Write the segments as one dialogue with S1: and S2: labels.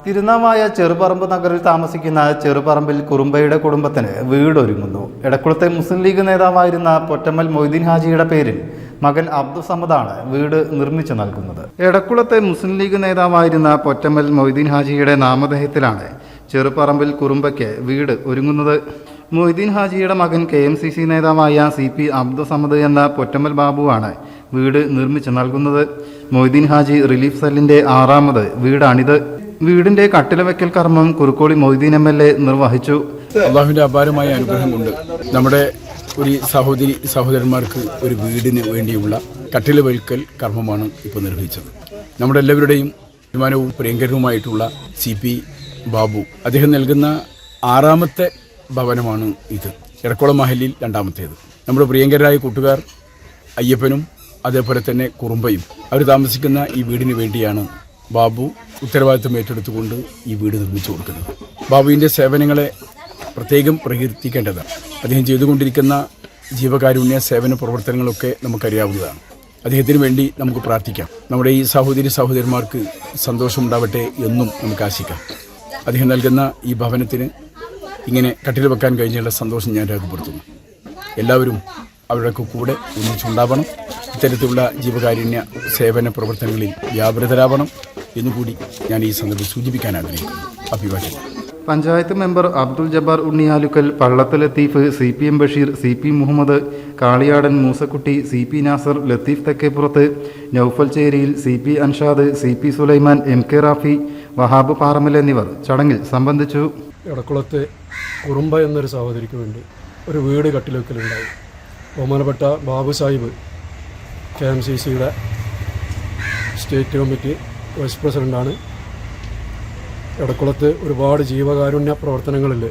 S1: തിരുനാവായ ചെറുപറമ്പ് നഗറിൽ താമസിക്കുന്ന ചെറുപറമ്പിൽ കുറുമ്പയുടെ കുടുംബത്തിന് വീടൊരുങ്ങുന്നു. എടക്കുളത്തെ മുസ്ലിം ലീഗ് നേതാവായിരുന്ന പൊറ്റമ്മൽ മൊയ്തീൻ ഹാജിയുടെ പേരിൽ മകൻ അബ്ദുസമദാണ് വീട് നിർമ്മിച്ചു നൽകുന്നത്. എടക്കുളത്തെ മുസ്ലിം ലീഗ് നേതാവായിരുന്ന പൊറ്റമ്മൽ മൊയ്തീൻ ഹാജിയുടെ നാമധേയത്തിലാണ് ചെറുപറമ്പിൽ കുറുമ്പയ്ക്ക് വീട് ഒരുങ്ങുന്നത്. മൊയ്തീൻ ഹാജിയുടെ മകൻ KMCC നേതാവായ CP അബ്ദുസമദ് എന്ന പൊറ്റമ്മൽ ബാബുവാണ് വീട് നിർമ്മിച്ചു നൽകുന്നത്. മൊയ്തീൻ ഹാജി റിലീഫ് സെല്ലിന്റെ 6ാമത് വീടാണിത്. വീടിന്റെ കട്ടിലവയ്ക്കൽ കർമ്മം കുറുക്കോളി മൊയ്തീൻ MLA നിർവഹിച്ചു.
S2: അള്ളാഹുവിന്റെ അപാരമായ അനുഗ്രഹം കൊണ്ട് നമ്മുടെ ഒരു സഹോദരന്മാർക്ക് ഒരു വീടിന് വേണ്ടിയുള്ള കട്ടിലവയ്ക്കൽ കർമ്മമാണ് ഇപ്പോൾ നിർവഹിച്ചത്. നമ്മുടെ എല്ലാവരുടെയും തീരുമാനവും പ്രിയങ്കരവുമായിട്ടുള്ള CP ബാബു അദ്ദേഹം നൽകുന്ന 6ാമത്തെ ഭവനമാണ് ഇത്. എടക്കുളം മഹലിൽ 2ാമത്തേത്. നമ്മുടെ പ്രിയങ്കരായ കൂട്ടുകാർ അയ്യപ്പനും അതേപോലെ തന്നെ കുറുമ്പയും അവർ താമസിക്കുന്ന ഈ വീടിന് വേണ്ടിയാണ് ബാബു ഉത്തരവാദിത്വം ഏറ്റെടുത്തുകൊണ്ട് ഈ വീട് നിർമ്മിച്ചു കൊടുക്കുന്നത്. ബാബുവിൻ്റെ സേവനങ്ങളെ പ്രത്യേകം പ്രകീർത്തിക്കേണ്ടതാണ്. അദ്ദേഹം ചെയ്തുകൊണ്ടിരിക്കുന്ന ജീവകാരുണ്യ സേവന പ്രവർത്തനങ്ങളൊക്കെ നമുക്കറിയാവുന്നതാണ്. അദ്ദേഹത്തിന് വേണ്ടി നമുക്ക് പ്രാർത്ഥിക്കാം. നമ്മുടെ ഈ സഹോദരന്മാർക്ക് സന്തോഷമുണ്ടാവട്ടെ എന്നും നമുക്ക് ആശിക്കാം. അദ്ദേഹം നൽകുന്ന ഈ ഭവനത്തിന് ഇങ്ങനെ കട്ടിൽ വെക്കാൻ കഴിഞ്ഞുള്ള സന്തോഷം ഞാൻ രേഖപ്പെടുത്തുന്നു. എല്ലാവരും അവരുടെ കൂടെ ഒന്നിച്ചുണ്ടാവണം. ഇത്തരത്തിലുള്ള ജീവകാരുണ്യ സേവന പ്രവർത്തനങ്ങളിൽ വ്യാപൃതരാവണം എന്നുകൂടി ഞാൻ ഈ സന്ദർഭം സൂചിപ്പിക്കാൻ ആഗ്രഹിക്കുന്നു. അഭിവാദ്യം.
S1: Panchayat member Abdul Jabbar Unniyalukkal, Pallath Latheef, CPM Basheer, CP Muhammad, Kaliyadan Moosakutty, CP Nasar, Latheef Thekkepurath, Noufal Cheriyil, CP Anshad, CP Sulaiman, MK Rafi, Wahab Paramal എന്നിവർ ചടങ്ങിൽ സംബന്ധിച്ചു.
S3: എടക്കുളത്തെ കുറുമ്പ എന്നൊരു സഹോദരിക്ക് വേണ്ടി ഒരു വീട് കട്ടിലവയ്ക്കലുണ്ടായി. ബഹുമാനപ്പെട്ട ബാബു സാഹിബ് KMCCയുടെ സ്റ്റേറ്റ് കമ്മിറ്റി വൈസ് പ്രസിഡൻ്റാണ്. എടക്കുളത്ത് ഒരുപാട് ജീവകാരുണ്യ പ്രവർത്തനങ്ങളിൽ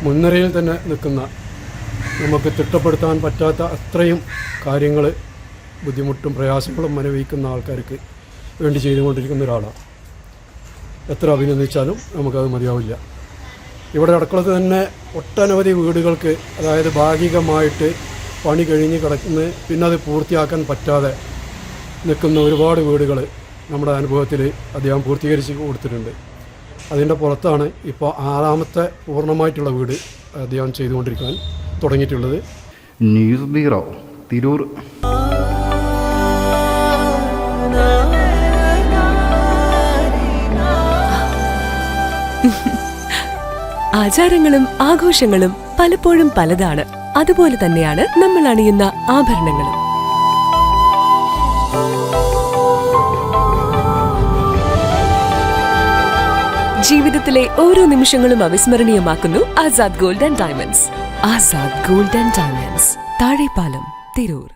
S3: മുൻനിരയിൽ തന്നെ നിൽക്കുന്ന, നമുക്ക് തിട്ടപ്പെടുത്താൻ പറ്റാത്ത അത്രയും കാര്യങ്ങൾ ബുദ്ധിമുട്ടും പ്രയാസങ്ങളും അനുഭവിക്കുന്ന ആൾക്കാർക്ക് വേണ്ടി ചെയ്തുകൊണ്ടിരിക്കുന്ന ഒരാളാണ്. എത്ര അഭിനന്ദിച്ചാലും നമുക്കത് മതിയാവില്ല. ഇവിടെ എടക്കുളത്ത് തന്നെ ഒട്ടനവധി വീടുകൾക്ക്, അതായത് ഭാഗികമായിട്ട് പണി കഴിഞ്ഞ് കിടക്കുന്ന, പിന്നെ അത് പൂർത്തിയാക്കാൻ പറ്റാതെ നിൽക്കുന്ന ഒരുപാട് വീടുകൾ നമ്മുടെ അനുഭവത്തിൽ അദ്ദേഹം പൂർത്തീകരിച്ച് കൊടുത്തിട്ടുണ്ട്. അതിൻ്റെ പുറത്താണ് ഇപ്പോൾ 6ാമത്തെ പൂർണ്ണമായിട്ടുള്ള വീട് അദ്ദേഹം ചെയ്തുകൊണ്ടിരിക്കാൻ തുടങ്ങിയിട്ടുള്ളത്.
S1: News bureau, Tirur.
S4: ആചാരങ്ങളും ആഘോഷങ്ങളും പലപ്പോഴും പലതാണ്. അതുപോലെ തന്നെയാണ് നമ്മൾ അണിയുന്ന ആഭരണങ്ങളും. ജീവിതത്തിലെ ഓരോ നിമിഷങ്ങളും അവിസ്മരണീയമാക്കുന്നു Azad gold and diamonds. Azad gold and diamonds, Thazhepalam, Tirur.